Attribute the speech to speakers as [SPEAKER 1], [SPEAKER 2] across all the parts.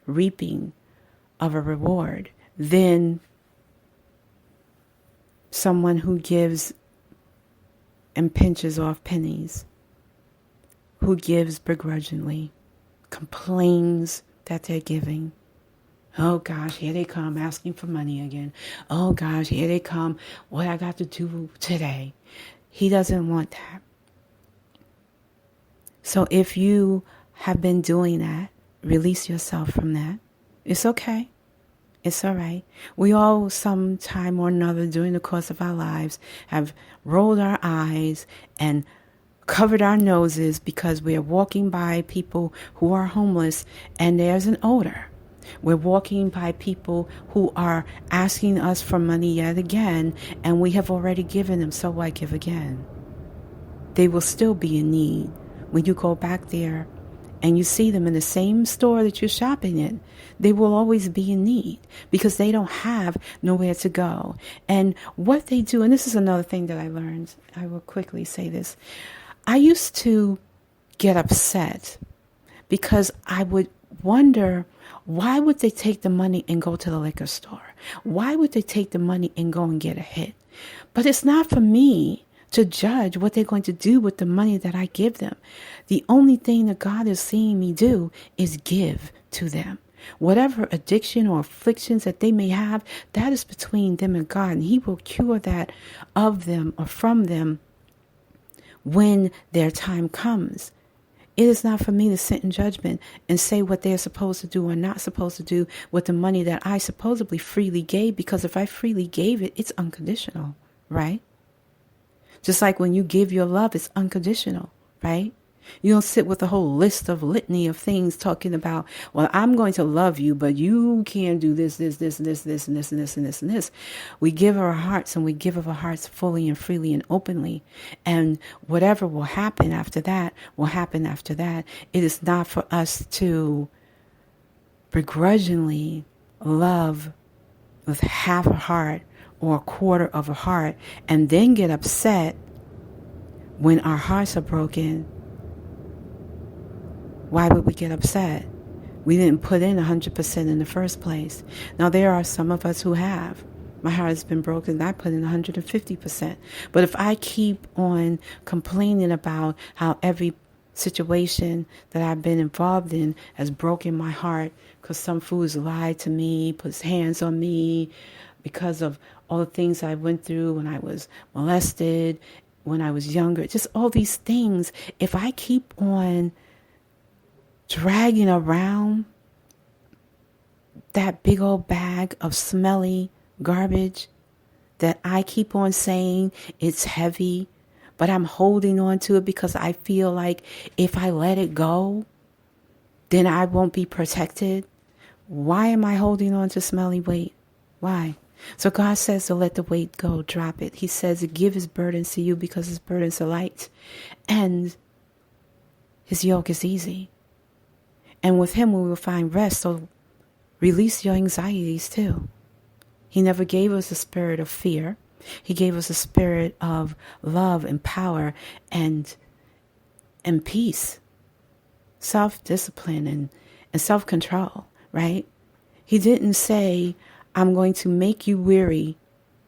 [SPEAKER 1] reaping of a reward than someone who gives and pinches off pennies, who gives begrudgingly, complains that they're giving. Oh gosh, here they come asking for money again. Oh gosh, here they come. What I got to do today. He doesn't want that. So if you have been doing that, release yourself from that. It's okay. It's all right. We all, sometime or another during the course of our lives, have rolled our eyes and covered our noses because we are walking by people who are homeless and there's an odor. We're walking by people who are asking us for money yet again, and we have already given them, so why give again? They will still be in need. When you go back there and you see them in the same store that you're shopping in, they will always be in need because they don't have nowhere to go. And what they do, and this is another thing that I learned, I will quickly say this. I used to get upset because I would wonder, why would they take the money and go to the liquor store? Why would they take the money and go and get a hit? But it's not for me to judge what they're going to do with the money that I give them. The only thing that God is seeing me do is give to them. Whatever addiction or afflictions that they may have, that is between them and God, and He will cure that of them or from them when their time comes. It is not for me to sit in judgment and say what they're supposed to do or not supposed to do with the money that I supposedly freely gave, because if I freely gave it, it's unconditional, right? Just like when you give your love, it's unconditional, right? You don't sit with a whole list of litany of things talking about, well, I'm going to love you, but you can't do this, and this, and this, and this, and this. We give our hearts, and we give of our hearts fully and freely and openly. And whatever will happen after that will happen after that. It is not for us to begrudgingly love with half a heart or a quarter of a heart and then get upset when our hearts are broken. Why would we get upset? We didn't put in 100% in the first place. Now, there are some of us who have. My heart has been broken. I put in 150%. But if I keep on complaining about how every situation that I've been involved in has broken my heart because some fools lied to me, put hands on me, because of all the things I went through when I was molested, when I was younger, just all these things. If I keep on dragging around that big old bag of smelly garbage that I keep on saying it's heavy, but I'm holding on to it because I feel like if I let it go, then I won't be protected. Why am I holding on to smelly weight? Why? So God says to let the weight go, drop it. He says to give His burdens to you because His burdens are light and His yoke is easy. And with Him we will find rest. So release your anxieties too. He never gave us a spirit of fear. He gave us a spirit of love and power and peace, self-discipline and self-control, right? He didn't say, I'm going to make you weary.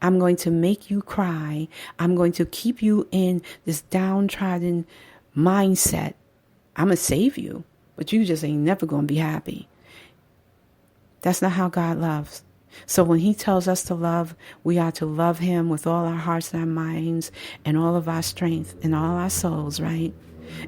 [SPEAKER 1] I'm going to make you cry. I'm going to keep you in this downtrodden mindset. I'm going to save you, but you just ain't never going to be happy. That's not how God loves. So when He tells us to love, we are to love Him with all our hearts and our minds and all of our strength and all our souls, right?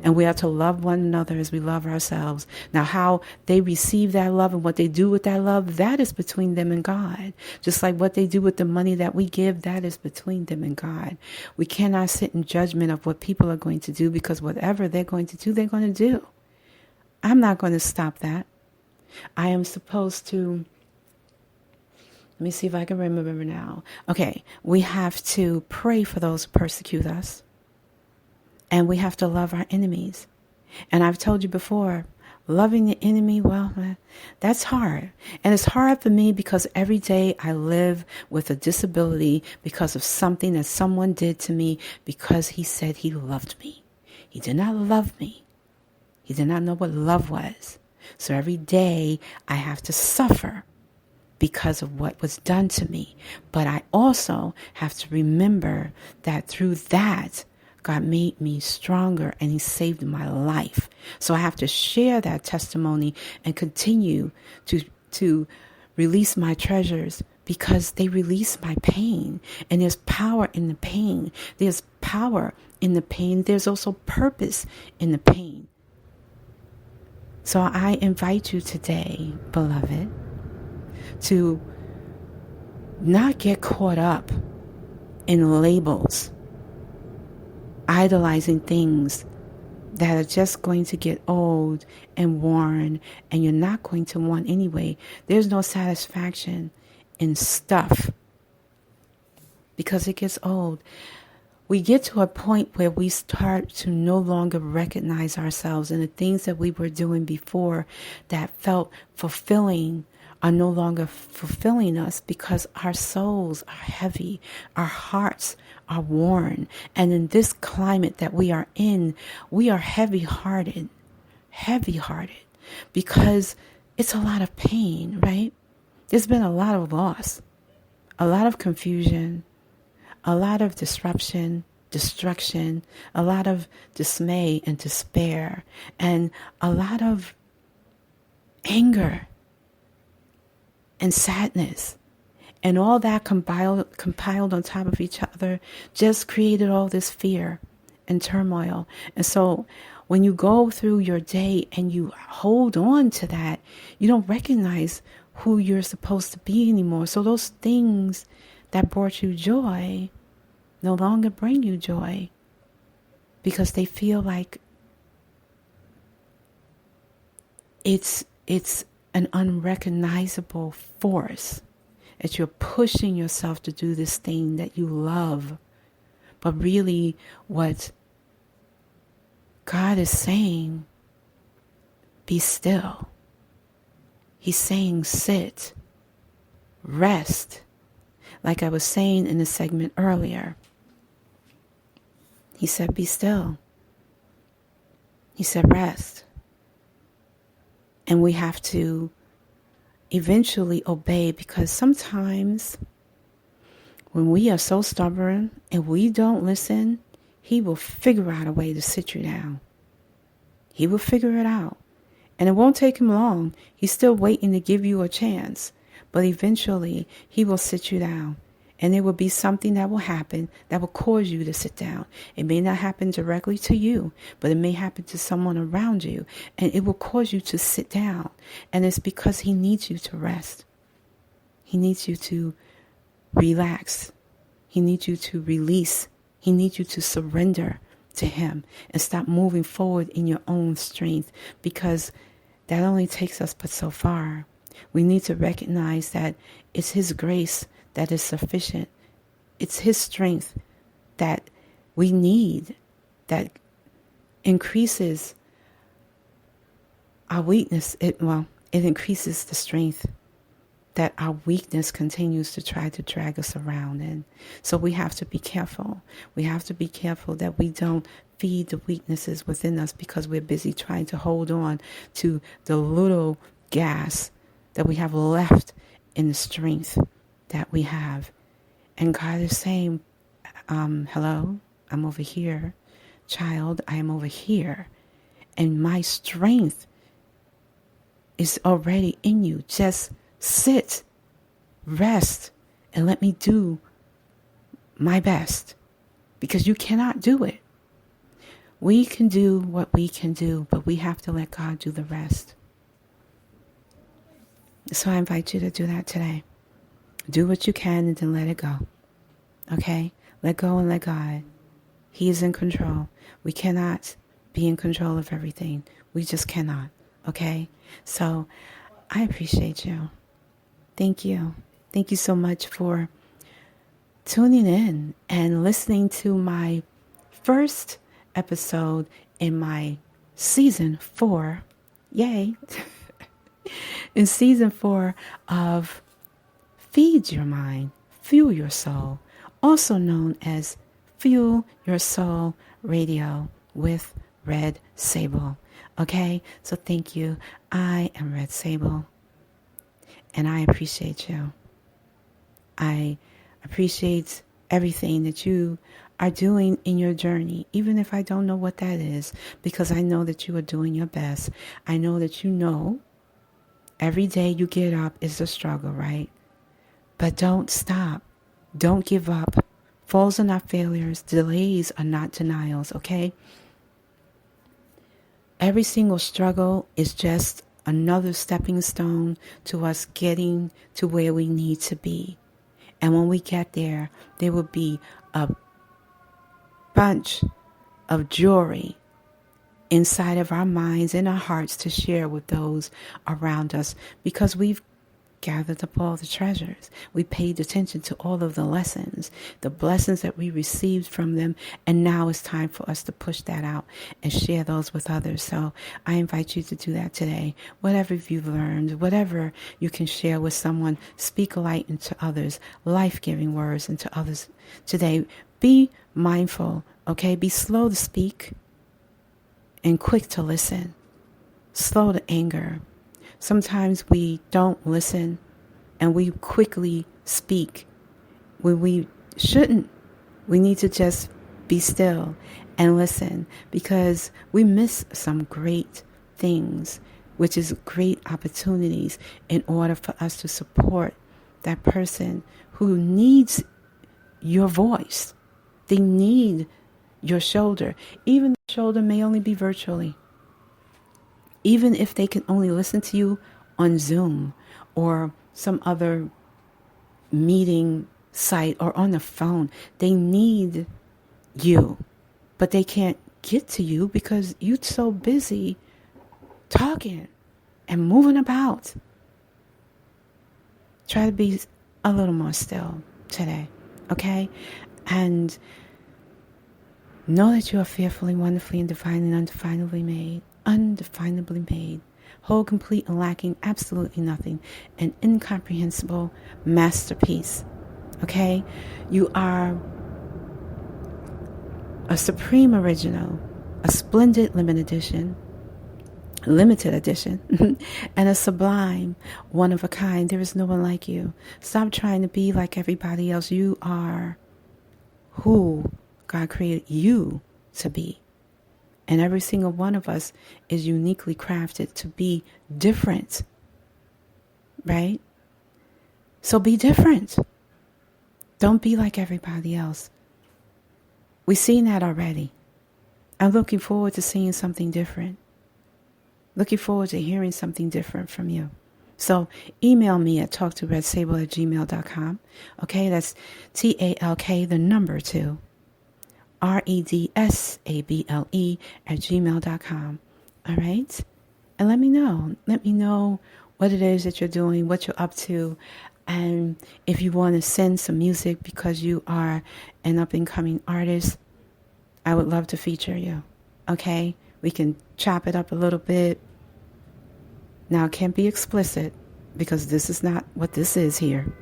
[SPEAKER 1] And we are to love one another as we love ourselves. Now, how they receive that love and what they do with that love, that is between them and God. Just like what they do with the money that we give, that is between them and God. We cannot sit in judgment of what people are going to do, because whatever they're going to do, they're going to do. I'm not going to stop that. I am supposed to, let me see if I can remember now. Okay, we have to pray for those who persecute us. And we have to love our enemies. And I've told you before, loving the enemy, well, that's hard. And it's hard for me because every day I live with a disability because of something that someone did to me, because he said he loved me. He did not love me. He did not know what love was. So every day I have to suffer because of what was done to me. But I also have to remember that through that, God made me stronger and he saved my life. So I have to share that testimony and continue to release my treasures, because they release my pain. And there's power in the pain. There's power in the pain. There's also purpose in the pain. So I invite you today, beloved, to not get caught up in labels, idolizing things that are just going to get old and worn, and you're not going to want anyway. There's no satisfaction in stuff because it gets old. We get to a point where we start to no longer recognize ourselves, and the things that we were doing before that felt fulfilling are no longer fulfilling us, because our souls are heavy, our hearts are worn. And in this climate that we are in, we are heavy-hearted, because it's a lot of pain, right? There's been a lot of loss, a lot of confusion, a lot of disruption, destruction, a lot of dismay and despair, and a lot of anger and sadness. And all that compiled on top of each other just created all this fear and turmoil. And so when you go through your day and you hold on to that, you don't recognize who you're supposed to be anymore. So those things that brought you joy no longer bring you joy, because they feel like it's an unrecognizable force, that you're pushing yourself to do this thing that you love. But really what God is saying, be still. He's saying sit, rest. Like I was saying in the segment earlier, he said, be still. He said, rest. And we have to eventually obey, because sometimes when we are so stubborn and we don't listen, he will figure out a way to sit you down. He will figure it out. And it won't take him long. He's still waiting to give you a chance. But eventually, he will sit you down. And there will be something that will happen that will cause you to sit down. It may not happen directly to you, but it may happen to someone around you. And it will cause you to sit down. And it's because he needs you to rest. He needs you to relax. He needs you to release. He needs you to surrender to him and stop moving forward in your own strength, because that only takes us but so far. We need to recognize that it's his grace that is sufficient. It's his strength that we need, that increases our weakness. It increases the strength that our weakness continues to try to drag us around in. So we have to be careful. We have to be careful that we don't feed the weaknesses within us, because we're busy trying to hold on to the little gas that we have left in the strength that we have. And God is saying, hello, I'm over here. Child, I am over here. And my strength is already in you. Just sit, rest, and let me do my best, because you cannot do it. We can do what we can do, but we have to let God do the rest. So I invite you to do that today. Do what you can and then let it go. Okay? Let go and let God. He is in control. We cannot be in control of everything. We just cannot. Okay? So I appreciate you. Thank you. Thank you so much for tuning in and listening to my first episode in my season 4. Yay. In season 4 of Feed Your Mind, Fuel Your Soul, also known as Fuel Your Soul Radio with Red Sable. Okay? So thank you. I am Red Sable, and I appreciate you. I appreciate everything that you are doing in your journey, even if I don't know what that is, because I know that you are doing your best. I know that you know every day you get up is a struggle, right? But don't stop. Don't give up. Falls are not failures. Delays are not denials, okay? Every single struggle is just another stepping stone to us getting to where we need to be. And when we get there, there will be a bunch of jewelry inside of our minds and our hearts to share with those around us, because we've gathered up all the treasures. We paid attention to all of the lessons, the blessings that we received from them, and now it's time for us to push that out and share those with others. So I invite you to do that today. Whatever you've learned, whatever you can share with someone, speak light into others, life-giving words into others today. Be mindful, okay? Be slow to speak and quick to listen, slow to anger. Sometimes we don't listen and we quickly speak when we shouldn't. We need to just be still and listen, because we miss some great things, which is great opportunities in order for us to support that person who needs your voice. They need your shoulder. Even the shoulder may only be virtually. Even if they can only listen to you on Zoom or some other meeting site or on the phone, they need you, but they can't get to you because you're so busy talking and moving about. Try to be a little more still today, okay? And know that you are fearfully, wonderfully, and divinely and undefinably made, whole, complete, and lacking absolutely nothing, an incomprehensible masterpiece. Okay? You are a supreme original, a splendid limited edition, and a sublime one of a kind. There is no one like you. Stop trying to be like everybody else. You are who God created you to be. And every single one of us is uniquely crafted to be different, right? So be different. Don't be like everybody else. We've seen that already. I'm looking forward to seeing something different. Looking forward to hearing something different from you. So email me at talktoredsable@gmail.com. Okay, that's TALK, the number 2. REDSABLE@gmail.com. All right? And let me know. Let me know what it is that you're doing, what you're up to. And if you want to send some music because you are an up-and-coming artist, I would love to feature you. Okay? We can chop it up a little bit. Now, it can't be explicit because this is not what this is here.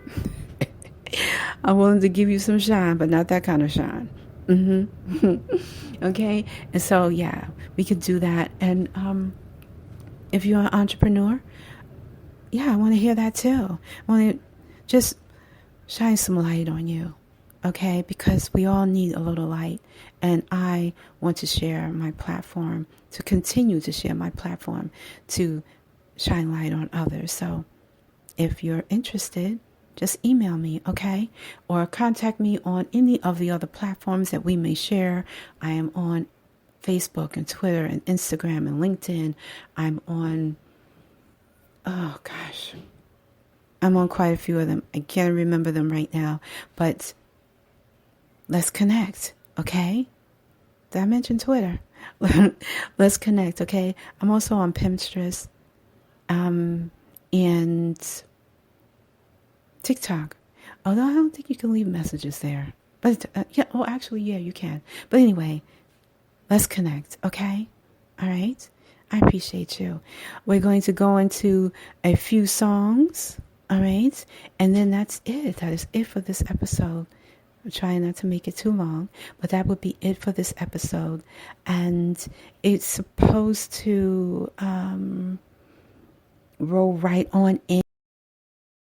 [SPEAKER 1] I'm willing to give you some shine, but not that kind of shine. Okay, and so yeah, we could do that. And if you're an entrepreneur, yeah, I want to hear that too. I want to just shine some light on you, okay? Because we all need a little light, and I want to share my platform, to continue to share my platform, to shine light on others. So if you're interested, just email me, okay? Or contact me on any of the other platforms that we may share. I am on Facebook and Twitter and Instagram and LinkedIn. I'm on quite a few of them. I can't remember them right now. But let's connect, okay? Did I mention Twitter? Let's connect, okay? I'm also on Pinterest and TikTok, although I don't think you can leave messages there. But yeah, you can. But anyway, let's connect, okay? All right? I appreciate you. We're going to go into a few songs, all right? And then that's it. That is it for this episode. I'm trying not to make it too long, but that would be it for this episode. And it's supposed to roll right on in.